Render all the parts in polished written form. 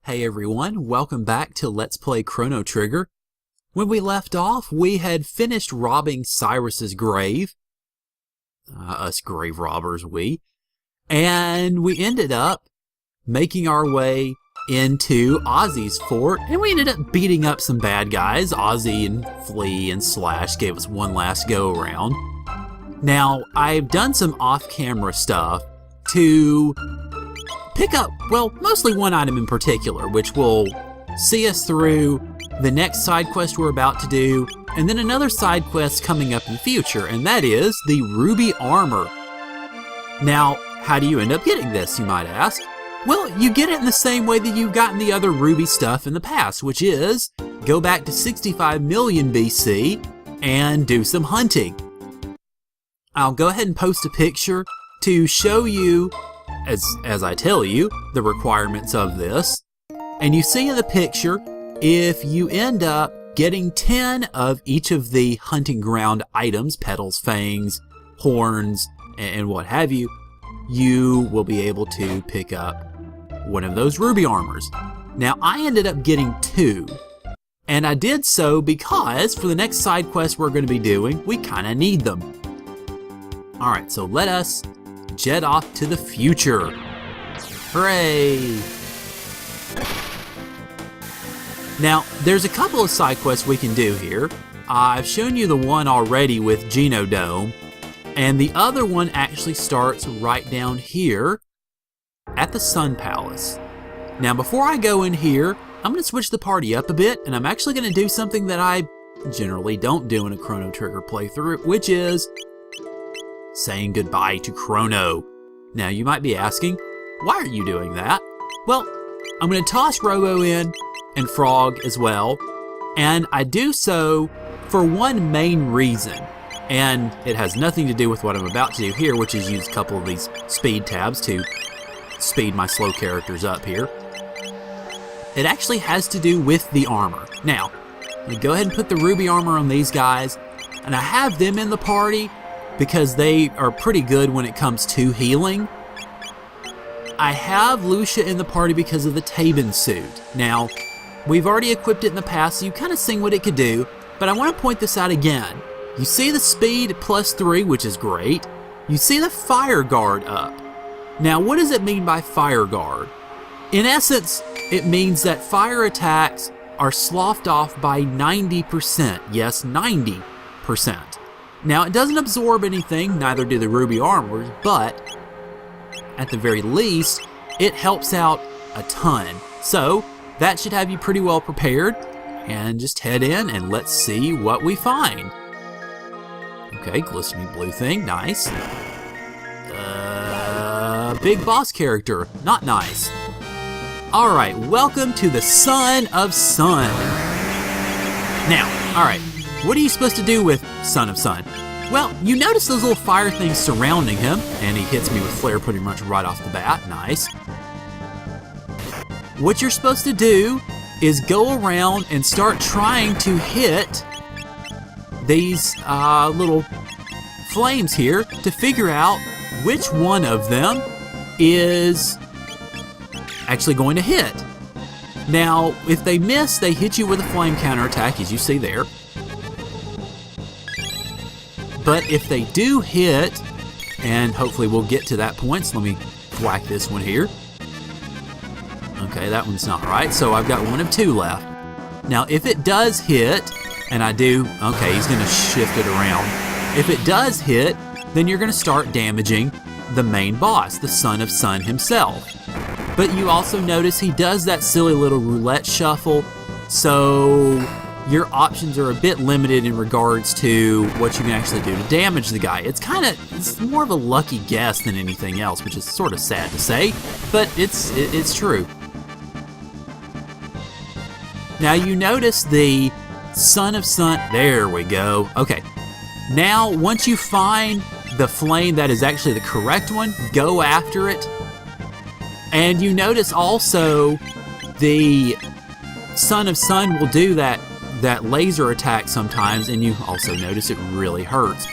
Hey everyone, welcome back to Let's Play Chrono Trigger. When we left off, we had finished robbing Cyrus's grave. Us grave robbers, and we ended up making our way into Ozzy's fort, and we ended up beating up some bad guys. Ozzy and Flea and Slash gave us one last go around. Now, I've done some off-camera stuff to pick up, well, mostly one item in particular, which will see us through the next side quest we're about to do, and then another side quest coming up in the future, and that is the Ruby Armor. Now, how do you end up getting this, you might ask? Well, you get it in the same way that you've gotten the other Ruby stuff in the past, which is go back to 65 million BC and do some hunting. I'll go ahead and post a picture to show you, as I tell you, the requirements of this. And you see in the picture, if you end up getting 10 of each of the hunting ground items, petals, fangs, horns, and what have you, you will be able to pick up one of those ruby armors. Now, I ended up getting 2. And I did so because for the next side quest we're going to be doing, we kind of need them. Alright, so let us jet off to the future. Hooray! Now, there's a couple of side quests we can do here. I've shown you the one already with Genodome, and the other one actually starts right down here at the Sun Palace. Now, before I go in here, I'm going to switch the party up a bit, and I'm actually going to do something that I generally don't do in a Chrono Trigger playthrough, which is saying goodbye to Chrono. Now, you might be asking, why are you doing that? Well, I'm going to toss Robo in and Frog as well, and I do so for one main reason, and it has nothing to do with what I'm about to do here, which is use a couple of these speed tabs to speed my slow characters up here. It actually has to do with the armor. Now, let me go ahead and put the ruby armor on these guys, and I have them in the party because they are pretty good when it comes to healing. I have Lucia in the party because of the Tabin suit. Now, we've already equipped it in the past, so you've kind of seen what it could do, but I want to point this out again. You see the speed +3, which is great. You see the fire guard up. Now, what does it mean by fire guard? In essence, it means that fire attacks are sloughed off by 90%. Yes, 90%. Now, it doesn't absorb anything, neither do the ruby armors, but at the very least, it helps out a ton. So, that should have you pretty well prepared, and just head in and let's see what we find. Okay, glistening blue thing, nice. Big boss character, not nice. Alright, welcome to the Son of Sun. Now, alright, what are you supposed to do with Son of Sun? Well, you notice those little fire things surrounding him, and he hits me with flare pretty much right off the bat, nice. What you're supposed to do is go around and start trying to hit these little flames here to figure out which one of them is actually going to hit. Now, if they miss, they hit you with a flame counterattack, as you see there. But if they do hit, and hopefully we'll get to that point, so let me whack this one here. Okay, that one's not right, so I've got 1 of 2 left. Now, if it does hit, and I do, okay, he's going to shift it around. If it does hit, then you're going to start damaging the main boss, the Son of Sun himself. But you also notice he does that silly little roulette shuffle, so your options are a bit limited in regards to what you can actually do to damage the guy. It's more of a lucky guess than anything else, which is sort of sad to say, but it's true. Now you notice the Son of Sun, there we go. Okay, now once you find the flame that is actually the correct one, go after it. And you notice also the Son of Sun will do that laser attack sometimes, and you also notice it really hurts.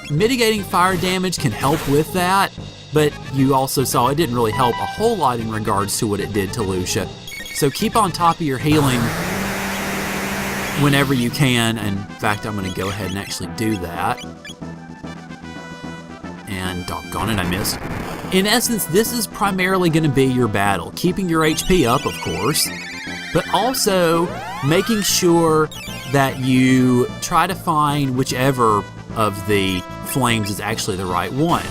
Mitigating fire damage can help with that, but you also saw it didn't really help a whole lot in regards to what it did to Lucia. So keep on top of your healing whenever you can. In fact, I'm going to go ahead and actually do that. And doggone it, I missed. In essence, this is primarily going to be your battle. Keeping your HP up, of course, but also making sure that you try to find whichever of the flames is actually the right one.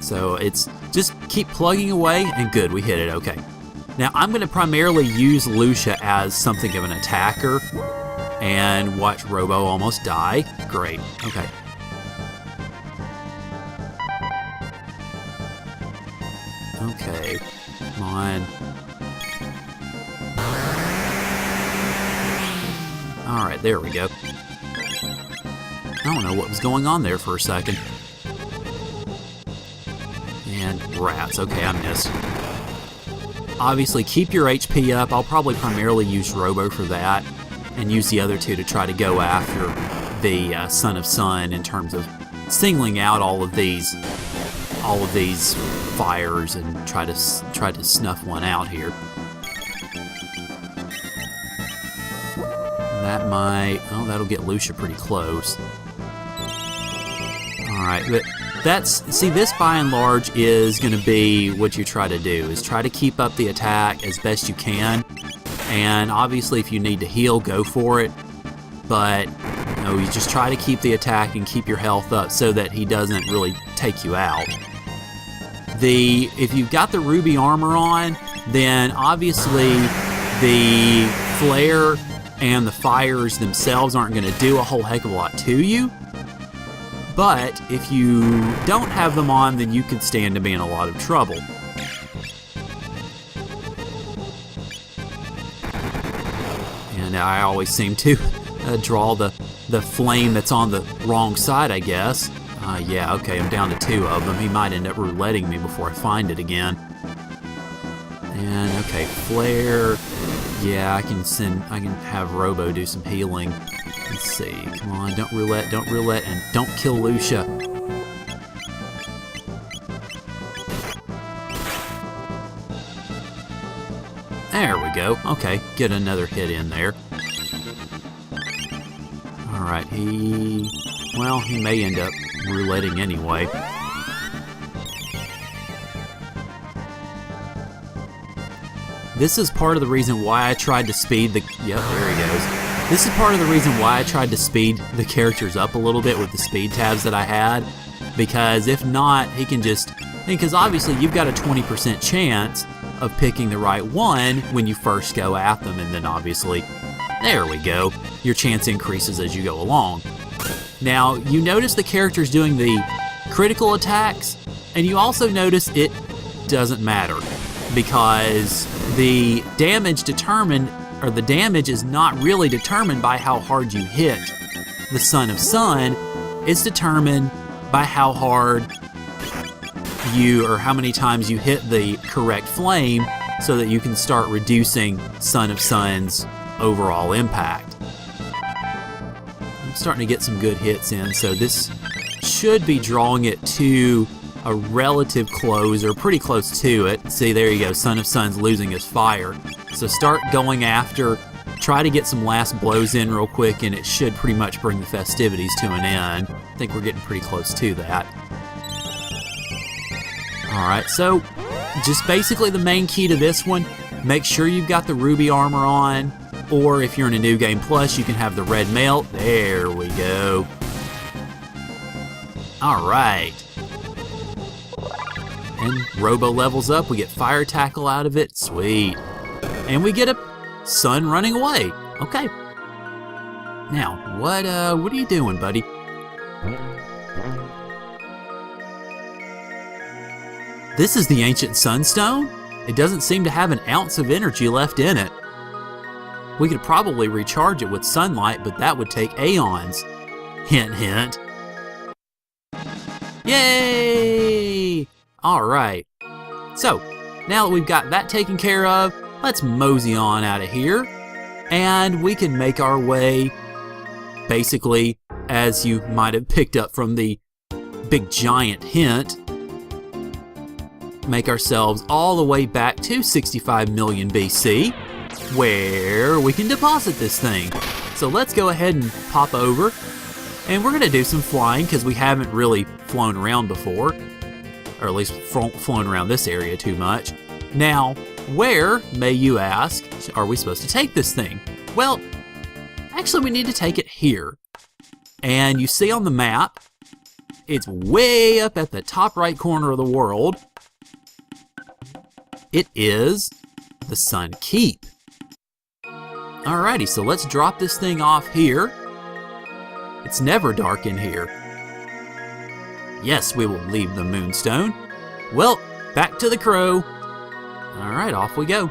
So it's just keep plugging away, and good, we hit it, okay. Now I'm going to primarily use Lucia as something of an attacker, and watch Robo almost die. Great, okay. Okay, come on. Alright, there we go. I don't know what was going on there for a second. And rats, okay, I missed. Obviously, keep your HP up. I'll probably primarily use Robo for that, and use the other two to try to go after the Son of Sun in terms of singling out all of these fires and try to snuff one out here. That might, oh, that'll get Lucia pretty close. All right, but see, this by and large is going to be what you try to do, is try to keep up the attack as best you can. And obviously, if you need to heal, go for it. But you just try to keep the attack and keep your health up so that he doesn't really take you out. If you've got the ruby armor on, then obviously the flare and the fires themselves aren't going to do a whole heck of a lot to you. But if you don't have them on, then you could stand to be in a lot of trouble. And I always seem to draw the flame that's on the wrong side, I guess. Yeah, okay, I'm down to 2 of them. He might end up rouletting me before I find it again. And okay, flare. Yeah, I can have Robo do some healing. Let's see. Come on, don't roulette, and don't kill Lucia. There we go. Okay, get another hit in there. Alright, he may end up rouletting anyway. This is part of the reason why I tried to speed the... Yep, there he goes. This is part of the reason why I tried to speed the characters up a little bit with the speed tabs that I had. Because if not, he can just... Because obviously you've got a 20% chance of picking the right one when you first go at them, and then obviously, there we go, your chance increases as you go along. Now, you notice the character's doing the critical attacks, and you also notice it doesn't matter, because the damage is not really determined by how hard you hit the Son of Sun. It's determined by how hard or how many times you hit the correct flame, so that you can start reducing Son of Sun's overall impact. I'm starting to get some good hits in, so this should be drawing it to a relative close, or pretty close to it. See, there you go, Son of Sun's losing his fire. So start going after, try to get some last blows in real quick, and it should pretty much bring the festivities to an end. I think we're getting pretty close to that. Alright, so just basically the main key to this one, make sure you've got the ruby armor on, or if you're in a New Game Plus, you can have the red melt. There we go. Alright. And Robo levels up, we get fire tackle out of it, sweet. And we get a Sun running away. Okay. Now, what are you doing, buddy? This is the ancient sunstone? It doesn't seem to have an ounce of energy left in it. We could probably recharge it with sunlight, but that would take aeons. Hint, hint. Yay! Alright. So, now that we've got that taken care of, let's mosey on out of here. And we can make our way basically, as you might have picked up from the big giant hint, make ourselves all the way back to 65 million BC, where we can deposit this thing. So let's go ahead and pop over, and we're gonna do some flying because we haven't really flown around before, or at least flown around this area too much. Now, where, may you ask, are we supposed to take this thing? Well, actually we need to take it here. And you see on the map, it's way up at the top right corner of the world. It is the Sun Keep. Alrighty, so let's drop this thing off here. It's never dark in here. Yes, we will leave the Moonstone. Well, back to the crow. Alright, off we go.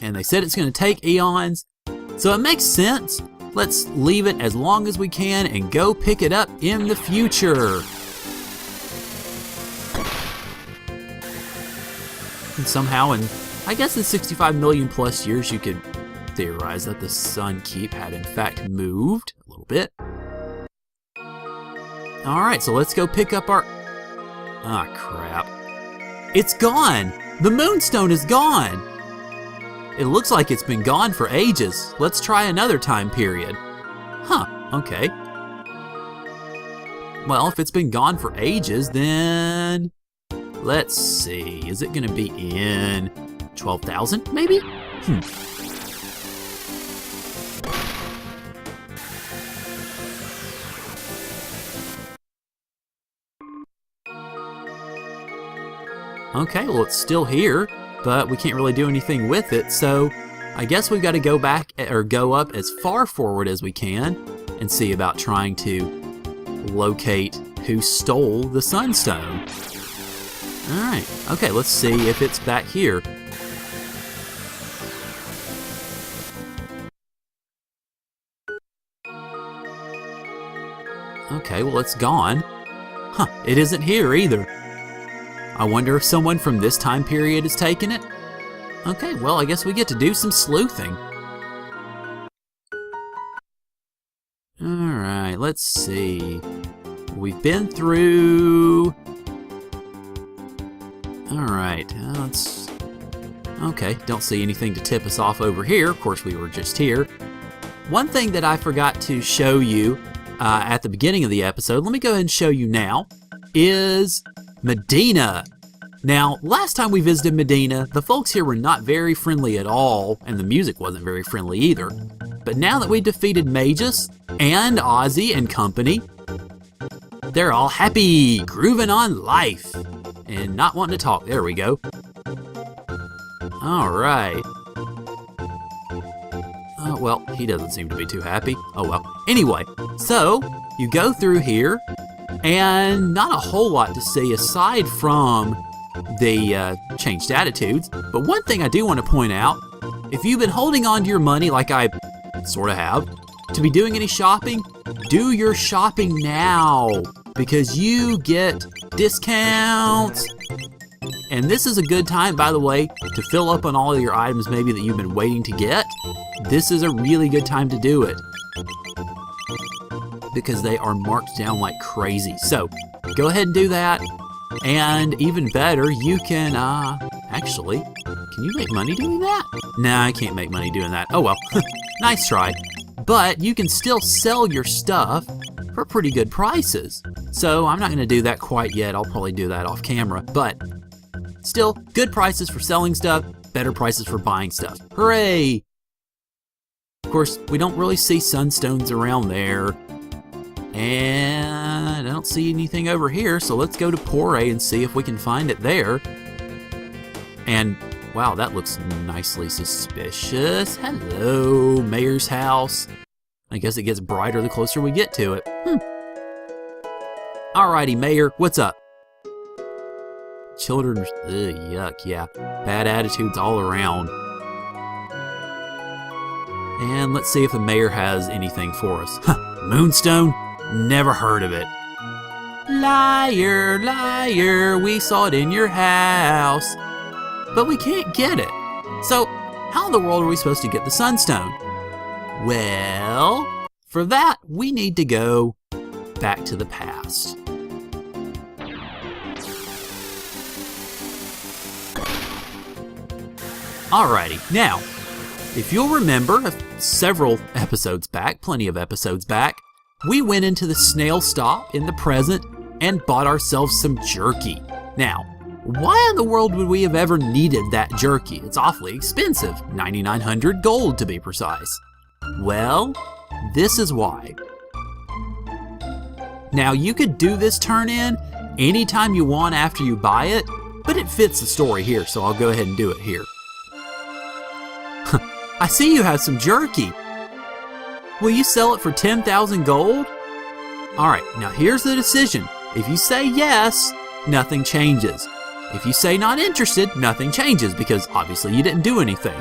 And they said it's going to take eons, so it makes sense. Let's leave it as long as we can and go pick it up in the future. And somehow, I guess in 65 million plus years, you could theorize that the Sun Keep had in fact moved a little bit. Alright, so let's go pick up our... Ah, crap. It's gone! The Moonstone is gone! It looks like it's been gone for ages. Let's try another time period. Huh, okay. Well, if it's been gone for ages, then... Let's see, is it gonna be in 12,000, maybe? Okay, well it's still here, but we can't really do anything with it, so I guess we've got to go back, or go up as far forward as we can and see about trying to locate who stole the Sunstone. Alright, okay, let's see if it's back here. Okay, well it's gone. Huh, it isn't here either. I wonder if someone from this time period has taken it? Okay, well I guess we get to do some sleuthing. Alright, let's see. We've been through... Alright, let's... Okay, don't see anything to tip us off over here. Of course, we were just here. One thing that I forgot to show you at the beginning of the episode, let me go ahead and show you now, is Medina. Now, last time we visited Medina, the folks here were not very friendly at all, and the music wasn't very friendly either. But now that we defeated Magus and Ozzy and company, they're all happy, grooving on life, and not wanting to talk. There we go. All right. Oh, well, he doesn't seem to be too happy. Oh, well. Anyway, so you go through here, and not a whole lot to see aside from the changed attitudes. But one thing I do want to point out, if you've been holding on to your money like I sort of have, to be doing any shopping, do your shopping now, because you get discounts. And this is a good time, by the way, to fill up on all of your items maybe that you've been waiting to get. This is a really good time to do it, because they are marked down like crazy. So go ahead and do that. And even better, you can, actually, can you make money doing that? Nah, I can't make money doing that. Oh well, nice try. But you can still sell your stuff for pretty good prices. So I'm not gonna do that quite yet. I'll probably do that off camera, but still, good prices for selling stuff, better prices for buying stuff. Hooray! Of course, we don't really see sunstones around there. And I don't see anything over here, so let's go to Pore and see if we can find it there. And wow, that looks nicely suspicious. Hello, Mayor's house. I guess it gets brighter the closer we get to it. Alrighty, Mayor, what's up? Children, yuck, yeah. Bad attitudes all around. And let's see if the mayor has anything for us. Moonstone? Never heard of it. Liar, liar, we saw it in your house. But we can't get it. So, how in the world are we supposed to get the Sunstone? Well, for that, we need to go back to the past. Alrighty, now, if you'll remember several episodes back, plenty of episodes back, we went into the snail stop in the present and bought ourselves some jerky. Now, why in the world would we have ever needed that jerky? It's awfully expensive, 9,900 gold to be precise. Well, this is why. Now, you could do this turn in anytime you want after you buy it, but it fits the story here, so I'll go ahead and do it here. I see you have some jerky. Will you sell it for 10,000 gold? Alright, now here's the decision. If you say yes, nothing changes. If you say not interested, nothing changes because obviously you didn't do anything.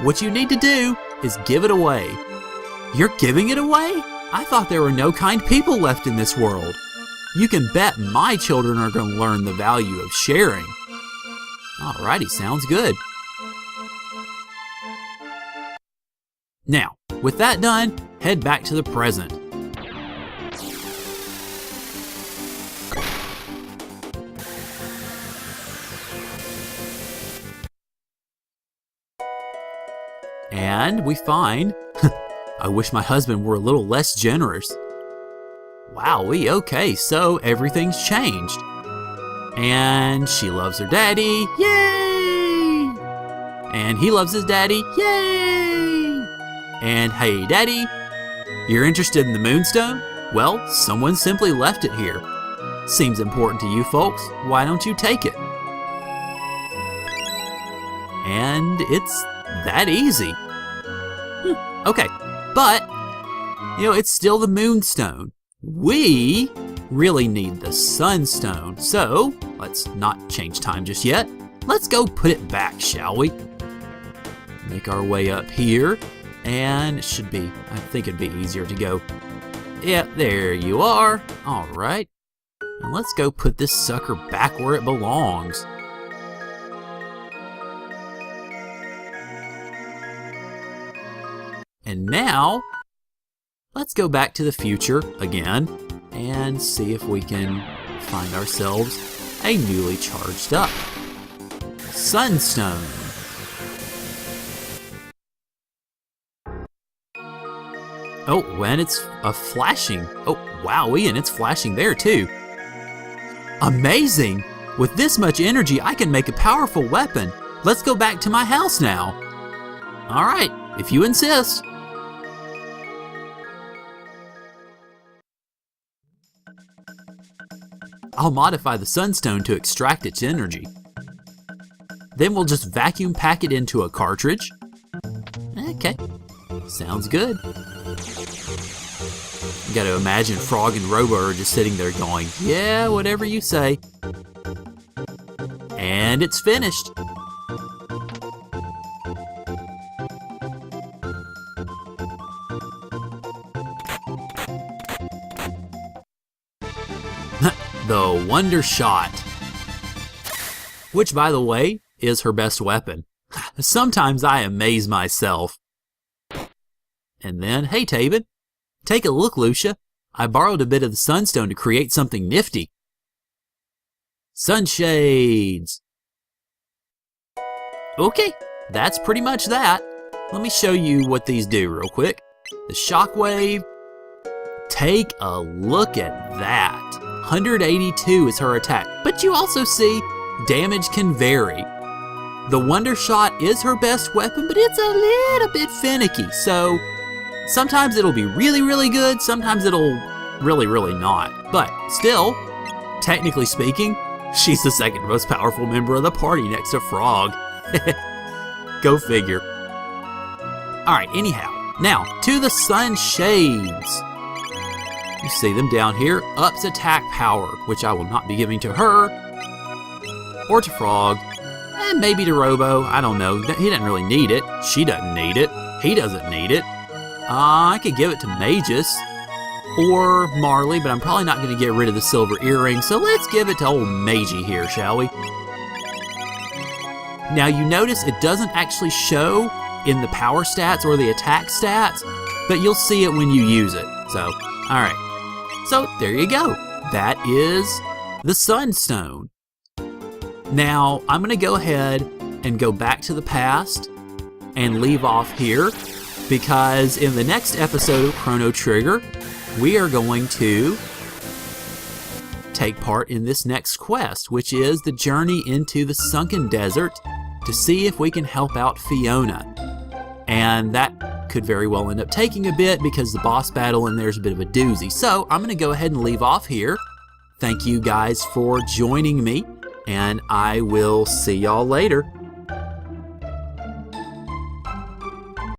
What you need to do is give it away. You're giving it away? I thought there were no kind people left in this world. You can bet my children are going to learn the value of sharing. Alrighty, sounds good. Now, with that done, head back to the present. And we find, I wish my husband were a little less generous. Wowee, okay, so everything's changed. And she loves her daddy, yay! And he loves his daddy, yay! And hey, daddy, you're interested in the moonstone? Well, someone simply left it here. Seems important to you folks, why don't you take it? And it's that easy. Okay, but, it's still the moonstone. We really need the sunstone, so let's not change time just yet. Let's go put it back, shall we? Make our way up here, and it should be, I think it'd be easier to go. Yeah, there you are. All right, and let's go put this sucker back where it belongs. And now, let's go back to the future again and see if we can find ourselves a newly charged up sunstone. Oh, and it's a flashing. Oh, wowee, and it's flashing there too. Amazing! With this much energy, I can make a powerful weapon. Let's go back to my house now. All right, if you insist. I'll modify the sunstone to extract its energy. Then we'll just vacuum pack it into a cartridge. Okay, sounds good. You gotta imagine Frog and Robo are just sitting there going, yeah, whatever you say. And it's finished. The Wonder Shot, which, by the way, is her best weapon. Sometimes I amaze myself. And then, hey, Taven, take a look, Lucia. I borrowed a bit of the sunstone to create something nifty. Sunshades. Okay, that's pretty much that. Let me show you what these do real quick. The shockwave. Take a look at that. 182 is her attack, but you also see damage can vary. The Wonder Shot is her best weapon, but it's a little bit finicky, so sometimes it'll be really, really good, sometimes it'll really, really not. But still, technically speaking, she's the second most powerful member of the party next to Frog. Go figure. Alright, anyhow, now to the Sunshades. You see them down here. Ups attack power, which I will not be giving to her, or to Frog, and maybe to Robo. I don't know. He doesn't really need it. She doesn't need it. He doesn't need it. I could give it to Magus or Marley, but I'm probably not going to get rid of the silver earring, so let's give it to old Magi here, shall we? Now you notice it doesn't actually show in the power stats or the attack stats, but you'll see it when you use it. So, alright. So, there you go. That is the Sunstone. Now, I'm going to go ahead and go back to the past and leave off here, because in the next episode of Chrono Trigger, we are going to take part in this next quest, which is the journey into the Sunken Desert to see if we can help out Fiona. And that could very well end up taking a bit because the boss battle in there is a bit of a doozy. So I'm going to go ahead and leave off here. Thank you guys for joining me, and I will see y'all later.